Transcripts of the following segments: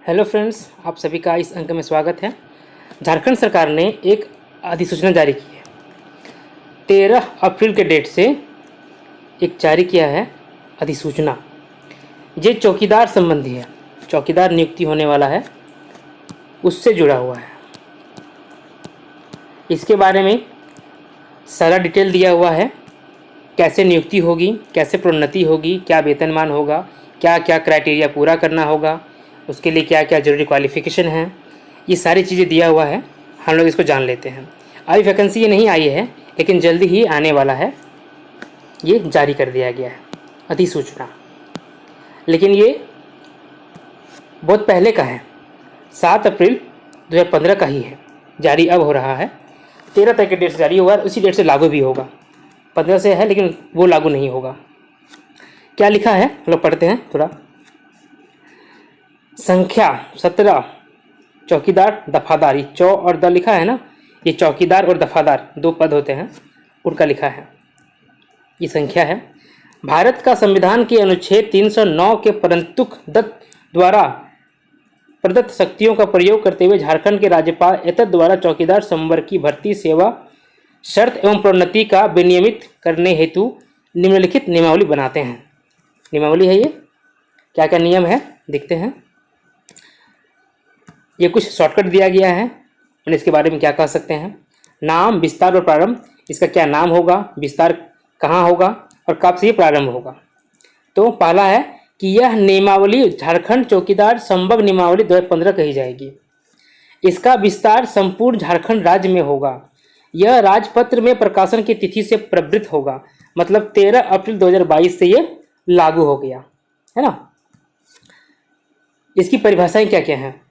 Hello friends, आप सभी का इस अंक में स्वागत है। झारखंड सरकार ने एक अधिसूचना जारी की है। 13 अप्रैल के डेट से एक जारी किया है अधिसूचना। ये चौकीदार संबंधी है, चौकीदार नियुक्ति होने वाला है, उससे जुड़ा हुआ है। इसके बारे में सारा डिटेल दिया हुआ है, कैसे नियुक्ति होगी, कैसे प्रोन्नति होगी, क्या वेतनमान होगा, क्या क्या क्राइटेरिया पूरा करना होगा, उसके लिए क्या क्या जरूरी क्वालिफिकेशन है, ये सारी चीज़ें दिया हुआ है। हम लोग इसको जान लेते हैं। अभी वैकेंसी ये नहीं आई है, लेकिन जल्दी ही आने वाला है। ये जारी कर दिया गया है अधिसूचना, लेकिन ये बहुत पहले का है। 7 अप्रैल 2015 का ही है, जारी अब हो रहा है। 13 तक के डेट से जारी हुआ है, उसी डेट से लागू भी होगा। 15 से है, लेकिन वो लागू नहीं होगा। क्या लिखा है हम लोग पढ़ते हैं थोड़ा। संख्या 17 चौकीदार दफादार, ये चौ और द लिखा है ना, ये चौकीदार और दफादार 2 पद होते हैं, उनका लिखा है। ये संख्या है। भारत का संविधान के अनुच्छेद 309 के परंतुक दत्त द्वारा प्रदत्त शक्तियों का प्रयोग करते हुए झारखंड के राज्यपाल एतद द्वारा चौकीदार संवर्ग की भर्ती, सेवा, शर्त एवं प्रोन्नति का विनियमित करने हेतु निम्नलिखित नियमावली बनाते हैं। नियमावली है ये, क्या क्या नियम है देखते हैं। ये कुछ शॉर्टकट दिया गया है और इसके बारे में क्या कह सकते हैं। नाम, विस्तार और प्रारंभ, इसका क्या नाम होगा, विस्तार कहाँ होगा और कब से ये प्रारंभ होगा। तो पहला है कि यह नियमावली झारखंड चौकीदार संवर्ग नियमावली 2015 कही जाएगी। इसका विस्तार संपूर्ण झारखंड राज्य में होगा। यह राजपत्र में प्रकाशन की तिथि से प्रवृत्त होगा, मतलब 13 अप्रैल 2022 से ये लागू हो गया है ना। इसकी परिभाषाएं क्या क्या हैं।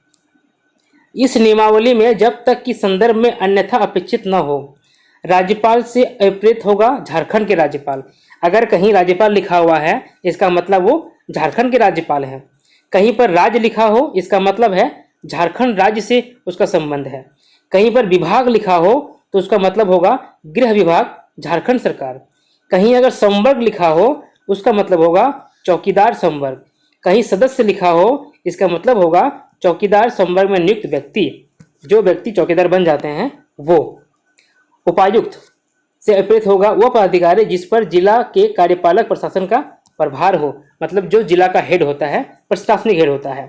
इस नियमावली में जब तक कि संदर्भ में अन्यथा अपेक्षित न हो, राज्यपाल से अभिप्रेत होगा झारखंड के राज्यपाल। अगर कहीं राज्यपाल लिखा हुआ है, इसका मतलब वो झारखंड के राज्यपाल हैं। कहीं पर राज्य लिखा हो, इसका मतलब है झारखंड राज्य से उसका संबंध है। कहीं पर विभाग लिखा हो तो उसका मतलब होगा गृह विभाग, झारखंड सरकार। कहीं अगर संवर्ग लिखा हो, उसका मतलब होगा चौकीदार संवर्ग। कहीं सदस्य लिखा हो, इसका मतलब होगा चौकीदार संवर्ग में नियुक्त व्यक्ति, जो व्यक्ति चौकीदार बन जाते हैं वो। उपायुक्त से अभिप्रेत होगा वह पदाधिकारी जिस पर जिला के कार्यपालक प्रशासन का प्रभार हो, मतलब जो जिला का हेड होता है, प्रशासनिक हेड होता है,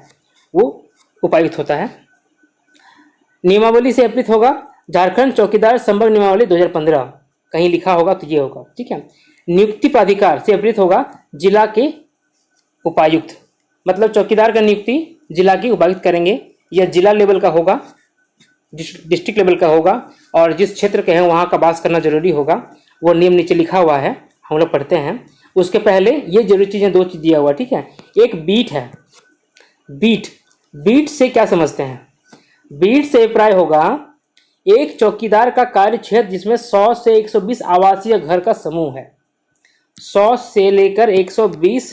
वो उपायुक्त होता है। नियमावली से अभिप्रेत होगा झारखंड चौकीदार संवर्ग नियमावली 2015, कहीं लिखा होगा तो ये होगा, ठीक है। नियुक्ति प्राधिकार से अभिप्रेत होगा जिला के उपायुक्त, मतलब चौकीदार का नियुक्ति जिला के उपायुक्त करेंगे। यह जिला लेवल का होगा, डिस्ट्रिक्ट लेवल का होगा, और जिस क्षेत्र के हैं वहाँ का वास करना जरूरी होगा। वो नियम नीचे लिखा हुआ है, हम लोग पढ़ते हैं। उसके पहले ये जरूरी चीज़ें 2 चीज़ दिया हुआ, ठीक है। एक बीट है। बीट से क्या समझते हैं। बीट से अभिप्राय होगा एक चौकीदार का कार्य क्षेत्र जिसमें 100 से 120 आवासीय घर का समूह है। 100 से लेकर 120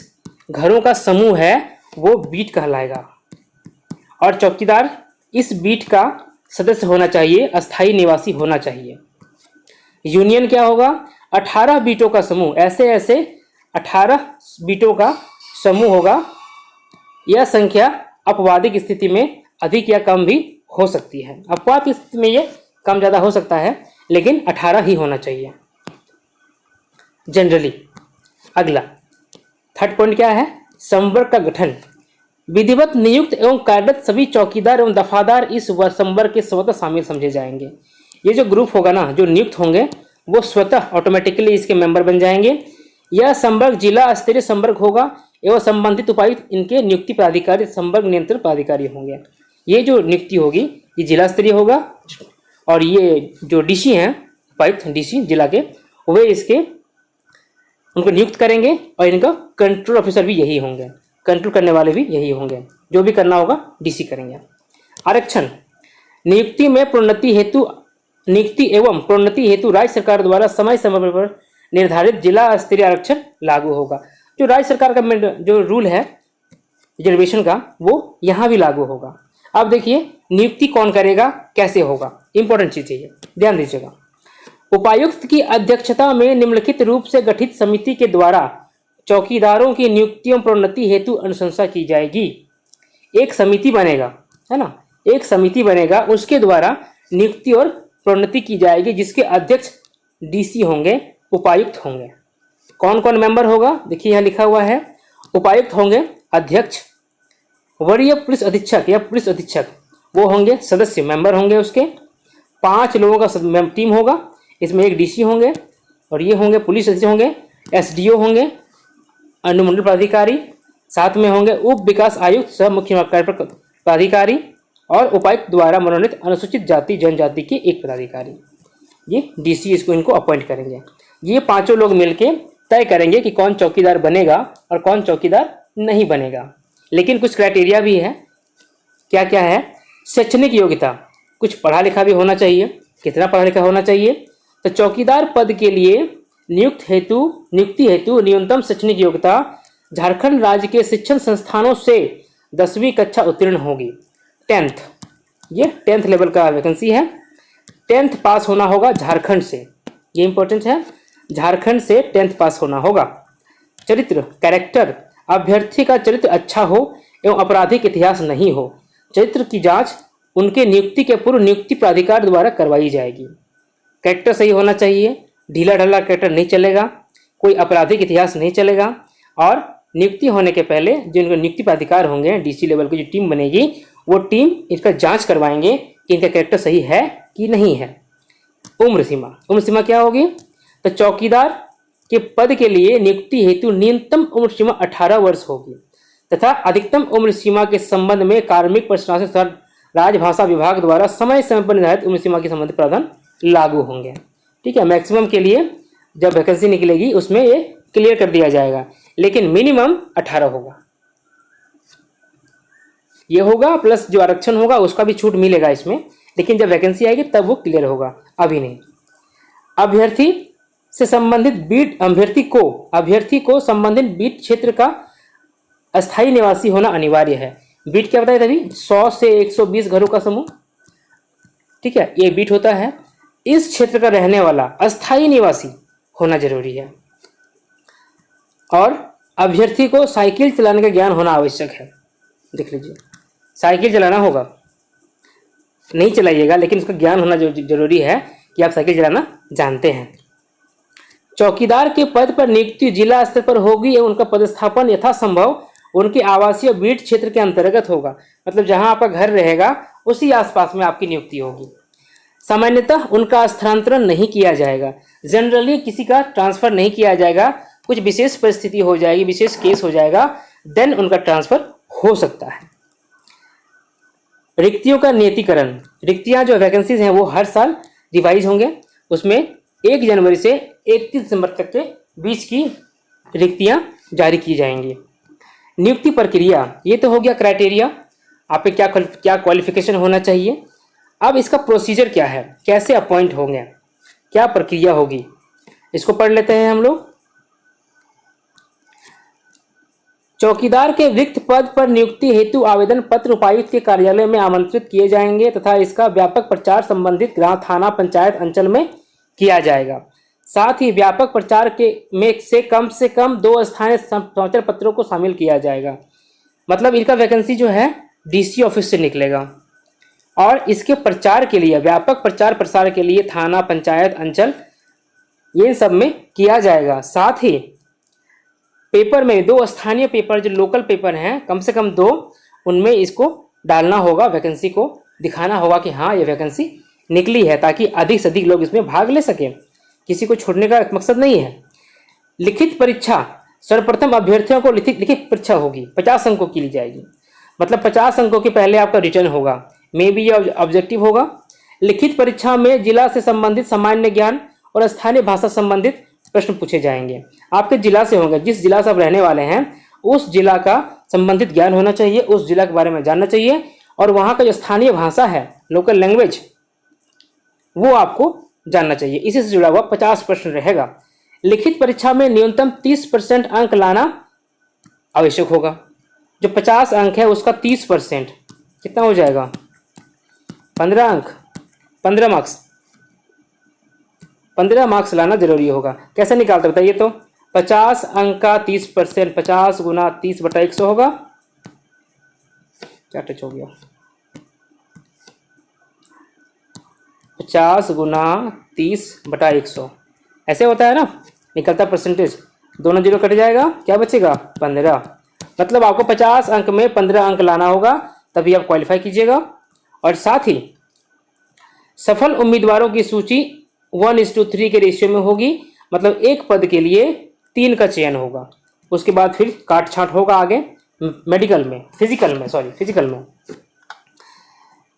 घरों का समूह है, वो बीट कहलाएगा। और चौकीदार इस बीट का सदस्य होना चाहिए, अस्थायी निवासी होना चाहिए। यूनियन क्या होगा, 18 बीटों का समूह, ऐसे 18 बीटों का समूह होगा। यह संख्या अपवादिक स्थिति में अधिक या कम भी हो सकती है। अपवाद की स्थिति में ये कम ज़्यादा हो सकता है, लेकिन 18 ही होना चाहिए जनरली। अगला 3rd पॉइंट क्या है, संवर्ग का गठन। विधिवत नियुक्त एवं कार्यरत सभी चौकीदार एवं दफादार इस संवर्ग के स्वतः शामिल समझे जाएंगे। ये जो ग्रुप होगा ना, जो नियुक्त होंगे, वो स्वतः ऑटोमेटिकली इसके मेंबर बन जाएंगे। यह संवर्ग जिला स्तरीय संवर्ग होगा एवं संबंधित उपायुक्त इनके नियुक्ति प्राधिकारी, संवर्ग नियंत्रण प्राधिकारी होंगे। ये जो नियुक्ति होगी ये जिला स्तरीय होगा, और ये जो डीसी हैं, उपायुक्त डीसी जिला के, वे इसके उनको नियुक्त करेंगे, और इनका कंट्रोल ऑफिसर भी यही होंगे, कंट्रोल करने वाले भी यही होंगे। जो भी करना होगा डीसी करेंगे। आरक्षण। नियुक्ति एवं प्रोन्नति हेतु राज्य सरकार द्वारा समय समय पर निर्धारित जिला स्तरीय आरक्षण लागू होगा। जो राज्य सरकार का जो रूल है रिजर्वेशन का, वो यहाँ भी लागू होगा। अब देखिए नियुक्ति कौन करेगा, कैसे होगा, इंपॉर्टेंट चीज है ये, ध्यान दीजिएगा। उपायुक्त की अध्यक्षता में निम्नलिखित रूप से गठित समिति के द्वारा चौकीदारों की नियुक्ति एवं प्रोन्नति हेतु अनुशंसा की जाएगी। एक समिति बनेगा, है ना, एक समिति बनेगा, उसके द्वारा नियुक्ति और प्रोन्नति की जाएगी, जिसके अध्यक्ष डीसी होंगे, उपायुक्त होंगे। कौन कौन मेंबर होगा, देखिए यहाँ लिखा हुआ है। उपायुक्त होंगे अध्यक्ष, वरीय पुलिस अधीक्षक या पुलिस अधीक्षक वो होंगे सदस्य, मेंबर होंगे उसके। 5 लोगों का टीम होगा, इसमें एक डीसी होंगे और ये होंगे पुलिस अधीक्षक होंगे, एसडीओ होंगे, अनुमंडल प्राधिकारी, साथ में होंगे उप विकास आयुक्त सह मुख्य कार्यपालक प्राधिकारी और उपायुक्त द्वारा मनोनीत अनुसूचित जाति जनजाति के एक पदाधिकारी। ये डीसी इनको अपॉइंट करेंगे। ये 5 लोग मिलके तय करेंगे कि कौन चौकीदार बनेगा और कौन चौकीदार नहीं बनेगा। लेकिन कुछ क्राइटेरिया भी है। क्या क्या है? शैक्षणिक योग्यता, कुछ पढ़ा लिखा भी होना चाहिए। कितना पढ़ा लिखा होना चाहिए? तो चौकीदार पद के लिए नियुक्ति हेतु न्यूनतम शैक्षणिक योग्यता झारखंड राज्य के शिक्षण संस्थानों से 10वीं कक्षा उत्तीर्ण होगी। 10th, ये 10th लेवल का वैकेंसी है। 10th पास होना होगा झारखंड से, ये इंपॉर्टेंट है, झारखंड से 10th पास होना होगा। चरित्र, कैरेक्टर, अभ्यर्थी का चरित्र अच्छा हो एवं आपराधिक इतिहास नहीं हो। चरित्र की जांच उनके नियुक्ति के पूर्व नियुक्ति प्राधिकार द्वारा करवाई जाएगी। कैरेक्टर सही होना चाहिए, ढीला ढाला कैरेक्टर नहीं चलेगा, कोई आपराधिक इतिहास नहीं चलेगा। और नियुक्ति होने के पहले जो इनके नियुक्ति प्राधिकार होंगे, डीसी लेवल की जो टीम बनेगी, वो टीम इसका जांच करवाएंगे कि इनका कैरेक्टर सही है कि नहीं है। उम्र सीमा क्या होगी? तो चौकीदार के पद के लिए नियुक्ति हेतु न्यूनतम उम्र सीमा 18 वर्ष होगी तथा अधिकतम उम्र सीमा के संबंध में कार्मिक प्रशासन तथा राजभाषा विभाग द्वारा समय समय पर निर्धारित उम्र सीमा के संबंधित प्रावधान लागू होंगे। ठीक है, मैक्सिमम के लिए जब वैकेंसी निकलेगी उसमें ये क्लियर कर दिया जाएगा, लेकिन मिनिमम 18 होगा। ये होगा, प्लस जो आरक्षण होगा उसका भी छूट मिलेगा इसमें, लेकिन जब वैकेंसी आएगी तब वो क्लियर होगा, अभी नहीं। अभ्यर्थी को संबंधित बीट क्षेत्र का अस्थायी निवासी होना अनिवार्य है। बीट क्या बताया तभी? 100 से 120 घरों का समूह। ठीक है, ये बीट होता है। इस क्षेत्र का रहने वाला अस्थायी निवासी होना जरूरी है। और अभ्यर्थी को साइकिल चलाने का ज्ञान होना आवश्यक है। देख लीजिए, साइकिल चलाना होगा, नहीं चलाइएगा, लेकिन उसका ज्ञान होना जरूरी है कि आप साइकिल चलाना जानते हैं। चौकीदार के पद पर नियुक्ति जिला स्तर पर होगी एवं उनका पदस्थापन यथासंभव उनके आवासीय बीट क्षेत्र के अंतर्गत होगा। मतलब जहां आपका घर रहेगा उसी आसपास में आपकी नियुक्ति होगी। सामान्यतः उनका स्थानांतरण नहीं किया जाएगा। जनरली किसी का ट्रांसफर नहीं किया जाएगा। कुछ विशेष परिस्थिति हो जाएगी, विशेष केस हो जाएगा, देन उनका ट्रांसफर हो सकता है। रिक्तियों का नियतिकरण, रिक्तियां जो वैकेंसीज हैं वो हर साल रिवाइज होंगे। उसमें 1 जनवरी से 31 दिसंबर तक के बीच की रिक्तियां जारी की जाएंगी। नियुक्ति प्रक्रिया, ये तो हो गया क्राइटेरिया, आप पे क्या क्वालिफिकेशन होना चाहिए। अब इसका प्रोसीजर क्या है, कैसे अपॉइंट होंगे, क्या प्रक्रिया होगी, इसको पढ़ लेते हैं हम लोग। चौकीदार के रिक्त पद पर नियुक्ति हेतु आवेदन पत्र उपायुक्त के कार्यालय में आमंत्रित किए जाएंगे तथा इसका व्यापक प्रचार संबंधित ग्राम, थाना, पंचायत, अंचल में किया जाएगा। साथ ही व्यापक प्रचार से कम 2 स्थानीय समाचार पत्रों को शामिल किया जाएगा। मतलब इनका वैकेंसी जो है डीसी ऑफिस से निकलेगा और इसके प्रचार के लिए, व्यापक प्रचार प्रसार के लिए थाना, पंचायत, अंचल, ये सब में किया जाएगा। साथ ही पेपर में 2 स्थानीय पेपर जो लोकल पेपर हैं, कम से कम 2, उनमें इसको डालना होगा, वैकेंसी को दिखाना होगा कि हाँ ये वैकेंसी निकली है, ताकि अधिक से अधिक लोग इसमें भाग ले सकें। किसी को छोड़ने का मकसद नहीं है। लिखित परीक्षा, सर्वप्रथम अभ्यर्थियों को लिखित परीक्षा होगी, 50 अंकों की ली जाएगी। मतलब 50 अंकों के पहले आपका रिटर्न होगा, मे बी ये ऑब्जेक्टिव होगा। लिखित परीक्षा में जिला से संबंधित सामान्य ज्ञान और स्थानीय भाषा संबंधित प्रश्न पूछे जाएंगे। आपके जिला से होंगे, जिस जिला से आप रहने वाले हैं उस जिला का संबंधित ज्ञान होना चाहिए, उस जिला के बारे में जानना चाहिए, और वहाँ का जो स्थानीय भाषा है, लोकल लैंग्वेज, वो आपको जानना चाहिए। इसी से जुड़ा हुआ 50 प्रश्न रहेगा। लिखित परीक्षा में न्यूनतम 30% अंक लाना आवश्यक होगा। जो 50 अंक है उसका 30% कितना हो जाएगा? 15 अंक, 15 मार्क्स। 15 मार्क्स लाना जरूरी होगा। कैसे निकालते बताइए तो? 50 अंक का 30%, 50 गुना 30/100 होगा क्या टच हो गया, 50 गुना 30/100 ऐसे होता है ना, निकलता परसेंटेज, दोनों जीरो कट जाएगा, क्या बचेगा 15। मतलब आपको 50 अंक में 15 अंक लाना होगा, तभी आप क्वालिफाई कीजिएगा। और साथ ही सफल उम्मीदवारों की सूची 1:3 के रेशियो में होगी, मतलब एक पद के लिए 3 का चयन होगा। उसके बाद फिर काट छांट होगा आगे फिजिकल में।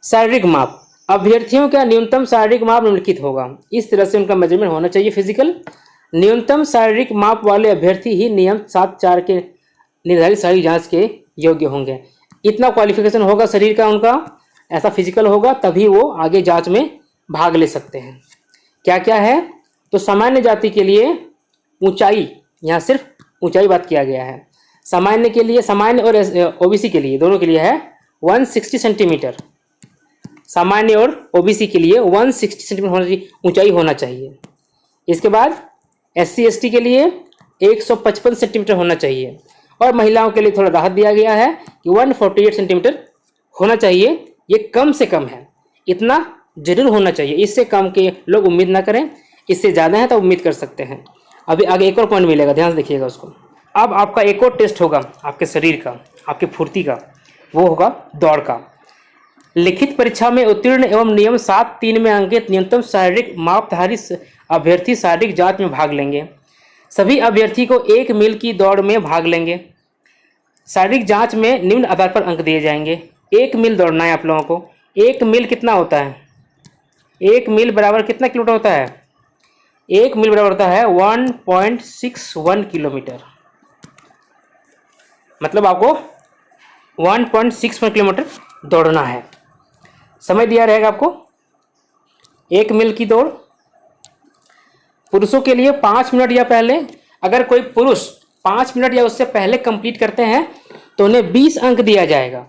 शारीरिक माप, अभ्यर्थियों का न्यूनतम शारीरिक माप निम्नलिखित होगा, इस तरह से उनका मेजरमेंट होना चाहिए। फिजिकल, न्यूनतम शारीरिक माप वाले अभ्यर्थी ही नियम 7(4) के निर्धारित शारीरिक जांच के योग्य होंगे। इतना क्वालिफिकेशन होगा शरीर का उनका, ऐसा फिजिकल होगा, तभी वो आगे जांच में भाग ले सकते हैं। क्या क्या है, तो सामान्य जाति के लिए ऊंचाई, यहाँ सिर्फ ऊंचाई बात किया गया है। सामान्य के लिए, सामान्य और ओबीसी के लिए, दोनों के लिए है 160 सेंटीमीटर। सामान्य और ओबीसी के लिए 160 सेंटीमीटर ऊंचाई होना चाहिए। इसके बाद SC ST के लिए 155 सेंटीमीटर होना चाहिए, और महिलाओं के लिए थोड़ा राहत दिया गया है कि 148 सेंटीमीटर होना चाहिए। ये कम से कम है, इतना जरूर होना चाहिए, इससे कम के लोग उम्मीद ना करें, इससे ज़्यादा है तो उम्मीद कर सकते हैं। अभी आगे एक और पॉइंट मिलेगा, ध्यान से देखिएगा उसको। अब आपका एक और टेस्ट होगा आपके शरीर का, आपकी फुर्ती का, वो होगा दौड़ का। लिखित परीक्षा में उत्तीर्ण एवं नियम 7(3) में अंकित न्यूनतम शारीरिक मापधारी अभ्यर्थी शारीरिक जांच में भाग लेंगे। सभी अभ्यर्थी को 1 मील की दौड़ में भाग लेंगे। शारीरिक जांच में निम्न आधार पर अंक दिए जाएंगे। 1 मील दौड़ना है आप लोगों को। 1 मील कितना होता है, 1 मील बराबर कितना किलोमीटर होता है, 1 मील बराबर होता है 1.61 किलोमीटर। मतलब आपको 1.61 किलोमीटर दौड़ना है। समय दिया रहेगा आपको 1 मील की दौड़। पुरुषों के लिए 5 मिनट या पहले, अगर कोई पुरुष 5 मिनट या उससे पहले कंप्लीट करते हैं तो उन्हें 20 अंक दिया जाएगा,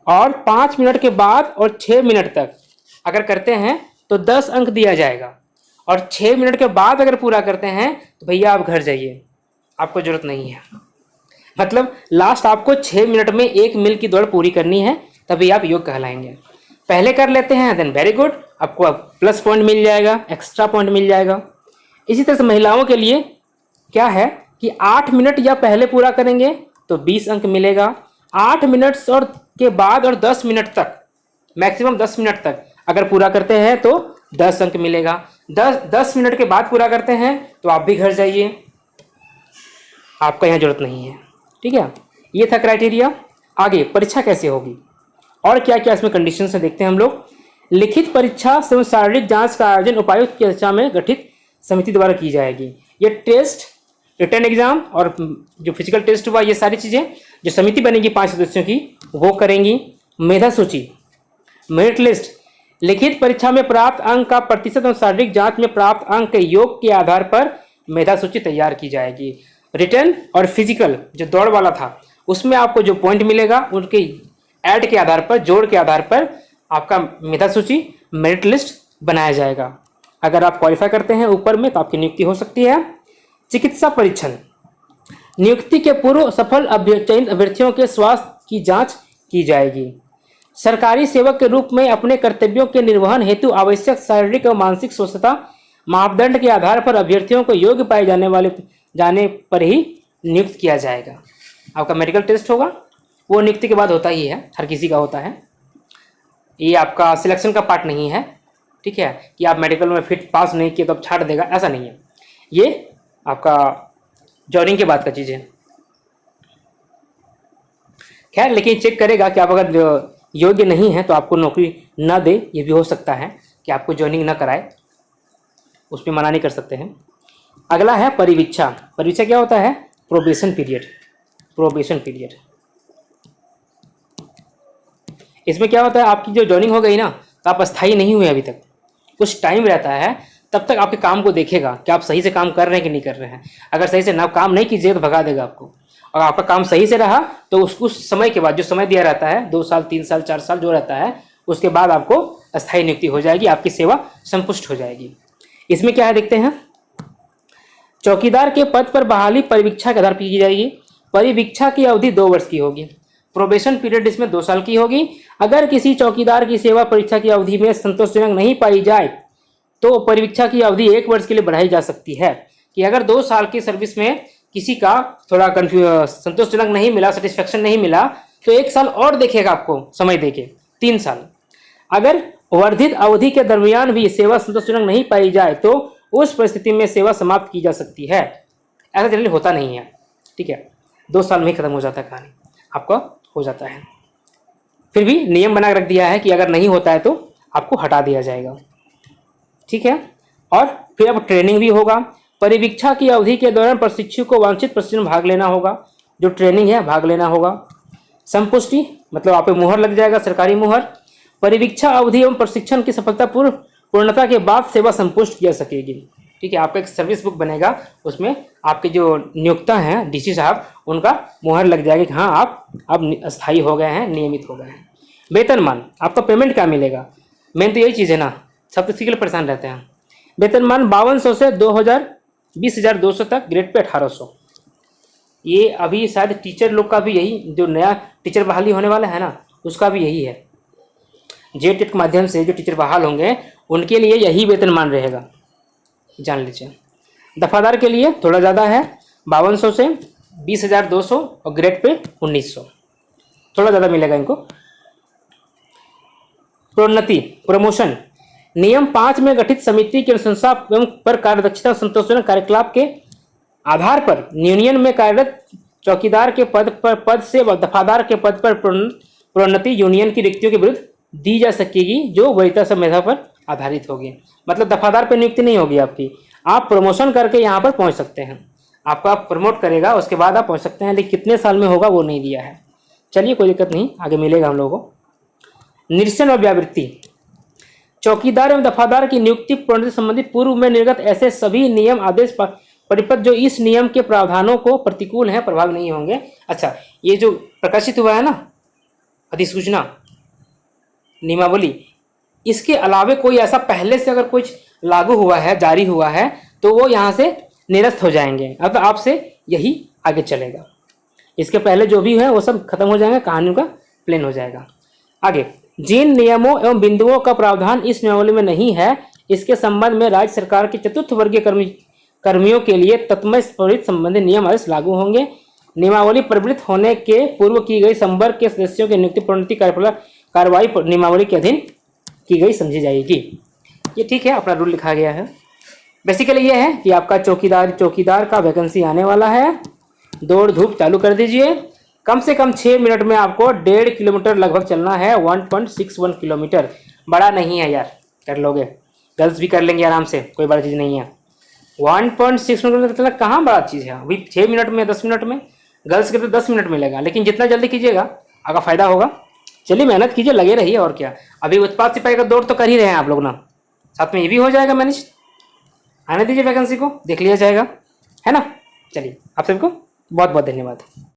और 5 मिनट के बाद और 6 मिनट तक अगर करते हैं तो 10 अंक दिया जाएगा, और 6 मिनट के बाद अगर पूरा करते हैं तो भैया आप घर जाइए, आपको जरूरत नहीं है। मतलब लास्ट आपको 6 मिनट में 1 मील की दौड़ पूरी करनी है, तभी आप योग कहलाएंगे। पहले कर लेते हैं देन वेरी गुड, आपको अब प्लस पॉइंट मिल जाएगा, एक्स्ट्रा पॉइंट मिल जाएगा। इसी तरह से महिलाओं के लिए क्या है कि 8 मिनट या पहले पूरा करेंगे तो 20 अंक मिलेगा। 8 मिनट और के बाद और 10 मिनट तक, मैक्सिमम 10 मिनट तक अगर पूरा करते हैं तो 10 अंक मिलेगा। 10 मिनट के बाद पूरा करते हैं तो आप भी घर जाइए, आपका यहाँ जरूरत नहीं है। ठीक है, ये था क्राइटेरिया। आगे परीक्षा कैसे होगी और क्या क्या इसमें कंडीशन से देखते हैं हम लोग। लिखित परीक्षा एवं शारीरिक जांच का आयोजन उपायुक्त की अध्यक्षता में गठित समिति द्वारा की जाएगी। ये टेस्ट, रिटन एग्जाम और जो फिजिकल टेस्ट हुआ, ये सारी चीज़ें जो समिति बनेगी 5 सदस्यों की, वो करेंगी। मेधा सूची, मेरिट लिस्ट, लिखित परीक्षा में प्राप्त अंक का प्रतिशत और शारीरिक जांच में प्राप्त अंक के योग के आधार पर मेधा सूची तैयार की जाएगी। रिटन और फिजिकल जो दौड़ वाला था, उसमें आपको जो पॉइंट मिलेगा उनके ऐड के आधार पर, जोड़ के आधार पर आपका मेधा सूची, मेरिट लिस्ट बनाया जाएगा। अगर आप क्वालिफाई करते हैं ऊपर में तो आपकी नियुक्ति हो सकती है। चिकित्सा परीक्षण, नियुक्ति के पूर्व सफल चयनित अभ्यर्थियों के स्वास्थ्य की जांच की जाएगी। सरकारी सेवक के रूप में अपने कर्तव्यों के निर्वहन हेतु आवश्यक शारीरिक और मानसिक स्वस्थता मापदंड के आधार पर अभ्यर्थियों को योग्य पाए जाने पर ही नियुक्त किया जाएगा। आपका मेडिकल टेस्ट होगा, वो नियुक्ति के बाद होता ही है, हर किसी का होता है। ये आपका सिलेक्शन का पार्ट नहीं है, ठीक है, कि आप मेडिकल में फिट पास नहीं किए तो अब छाट देगा, ऐसा नहीं है। ये आपका जॉइनिंग के बाद का चीज़ है। खैर, लेकिन चेक करेगा कि आप अगर योग्य नहीं है तो आपको नौकरी ना दे, ये भी हो सकता है कि आपको जॉइनिंग ना कराए, उसमें मना नहीं कर सकते हैं। अगला है परिवीक्षा। परिवीक्षा क्या होता है, प्रोबेशन पीरियड। प्रोबेशन पीरियड, इसमें क्या होता है, आपकी जो जॉइनिंग हो गई ना तो आप अस्थायी नहीं हुए अभी तक, कुछ टाइम रहता है, तब तक आपके काम को देखेगा कि आप सही से काम कर रहे हैं कि नहीं कर रहे हैं। अगर सही से ना काम नहीं कीजिए तो भगा देगा आपको, और आपका काम सही से रहा तो उस समय के बाद जो समय दिया रहता है, 2 साल 3 साल 4 साल जो रहता है, उसके बाद आपको अस्थायी नियुक्ति हो जाएगी, आपकी सेवा संपुष्ट हो जाएगी। इसमें क्या है देखते हैं। चौकीदार के पद पर बहाली परिवीक्षा के आधार पर की जाएगी। परिवीक्षा की अवधि 2 वर्ष की होगी। प्रोबेशन पीरियड इसमें 2 साल की होगी। अगर किसी चौकीदार की सेवा परीक्षा की अवधि में संतोषजनक नहीं पाई जाए तो परीक्षा की अवधि 1 वर्ष के लिए बढ़ाई जा सकती है। कि अगर 2 साल की सर्विस में किसी का थोड़ा संतोषजनक नहीं मिला, सेटिस्फेक्शन नहीं मिला, तो 1 साल और देखेगा आपको समय देके, 3 साल। अगर वर्धित अवधि के दरमियान भी सेवा संतोषजनक नहीं पाई जाए तो उस परिस्थिति में सेवा समाप्त की जा सकती है। ऐसा जनरली होता नहीं है, ठीक है, 2 साल में ही खत्म हो जाता है कहानी, आपका हो जाता है। फिर भी नियम बना रख दिया है कि अगर नहीं होता है तो आपको हटा दिया जाएगा, ठीक है। और फिर अब ट्रेनिंग भी होगा। परिवीक्षा की अवधि के दौरान प्रशिक्षु को वांछित प्रशिक्षण में भाग लेना होगा, जो ट्रेनिंग है भाग लेना होगा। संपुष्टि मतलब आप पे मुहर लग जाएगा, सरकारी मुहर। परिवीक्षा अवधि एवं प्रशिक्षण की सफलतापूर्ण पूर्णता के बाद सेवा संपुष्ट किया सकेगी, ठीक है। आपका एक सर्विस बुक बनेगा, उसमें आपके जो नियोक्ता हैं डीसी साहब, उनका मुहर लग जाएगा कि हाँ आप अब स्थायी हो गए हैं, नियमित हो गए हैं। वेतनमान, आपका पेमेंट क्या मिलेगा, मेन तो यही चीज़ है ना, सब तो इसी के लिए परेशान रहते हैं। वेतनमान 5200 से 20,200 तक, ग्रेड पे 1800। ये अभी शायद टीचर लोग का भी यही, जो नया टीचर बहाली होने वाला है ना, उसका भी यही है। जेटेट के माध्यम से जो टीचर बहाल होंगे उनके लिए यही वेतनमान रहेगा, जान लीजिए। दफादार के लिए थोड़ा ज़्यादा है, 5200 से 20,200 और ग्रेड पे 1900, थोड़ा ज़्यादा मिलेगा इनको। प्रोन्नति प्रमोशन, नियम 5 में गठित समिति की अनुशंसा एवं पर कार्यदक्षता संतोषजनक कार्यकलाप के आधार पर यूनियन में कार्यरत चौकीदार के पद से दफादार के पद पर प्रोन्नति यूनियन की रिक्तियों के विरुद्ध दी जा सकेगी, जो वरीयता से मेधा पर आधारित होगी। मतलब दफादार पर नियुक्ति नहीं होगी आपकी, आप प्रमोशन करके यहाँ पर पहुँच सकते हैं। आपका प्रमोट करेगा, उसके बाद आप पहुँच सकते हैं, लेकिन कितने साल में होगा वो नहीं दिया है। चलिए कोई दिक्कत नहीं, आगे मिलेगा हम लोगों को। निरसन और व्यावृत्ति, चौकीदार एवं दफादार की नियुक्ति प्रोन्नति संबंधी पूर्व में निर्गत ऐसे सभी नियम आदेश परिपत्र जो इस नियम के प्रावधानों को प्रतिकूल हैं प्रभाव नहीं होंगे। अच्छा, ये जो प्रकाशित हुआ है ना अधिसूचना नियमावली, इसके अलावे कोई ऐसा पहले से अगर कुछ लागू हुआ है, जारी हुआ है, तो वो यहाँ से निरस्त हो जाएंगे। अब आपसे यही आगे चलेगा, इसके पहले जो भी है वो सब खत्म हो जाएगा, कहानी का प्लेन हो जाएगा। आगे, जिन नियमों एवं बिंदुओं का प्रावधान इस नियमावली में नहीं है, इसके संबंध में राज्य सरकार के चतुर्थ वर्गीय कर्मियों के लिए तत्मय संबंधी नियम आदेश लागू होंगे। नियमावली प्रवृत्त होने के पूर्व की गई संवर्ग के सदस्यों की नियुक्ति प्रोन्नति कार्रवाई नियमावली के अधीन की गई समझी जाएगी। ये ठीक है, अपना रूल लिखा गया है। बेसिकली ये है कि आपका चौकीदार का वैकेंसी आने वाला है, दौड़ धूप चालू कर दीजिए। कम से कम 6 मिनट में आपको 1.5 किलोमीटर लगभग चलना है, 1.61 किलोमीटर। बड़ा नहीं है यार, कर लोगे, गर्ल्स भी कर लेंगे आराम से, कोई बड़ी चीज़ नहीं है। 1.6 किलोमीटर चलना कहाँ बड़ा चीज़ है, अभी 6 मिनट में 10 मिनट में, गर्ल्स के तो 10 मिनट मिलेगा, लेकिन जितना जल्दी कीजिएगा आपका फायदा होगा। चलिए मेहनत कीजिए, लगे रहिए, और क्या। अभी उत्पाद सिपाही का दौड़ तो कर ही रहे हैं आप लोग ना, साथ में ये भी हो जाएगा मैनेज। आने दीजिए वैकेंसी को, देख लिया जाएगा, है ना। चलिए आप सबको बहुत बहुत धन्यवाद।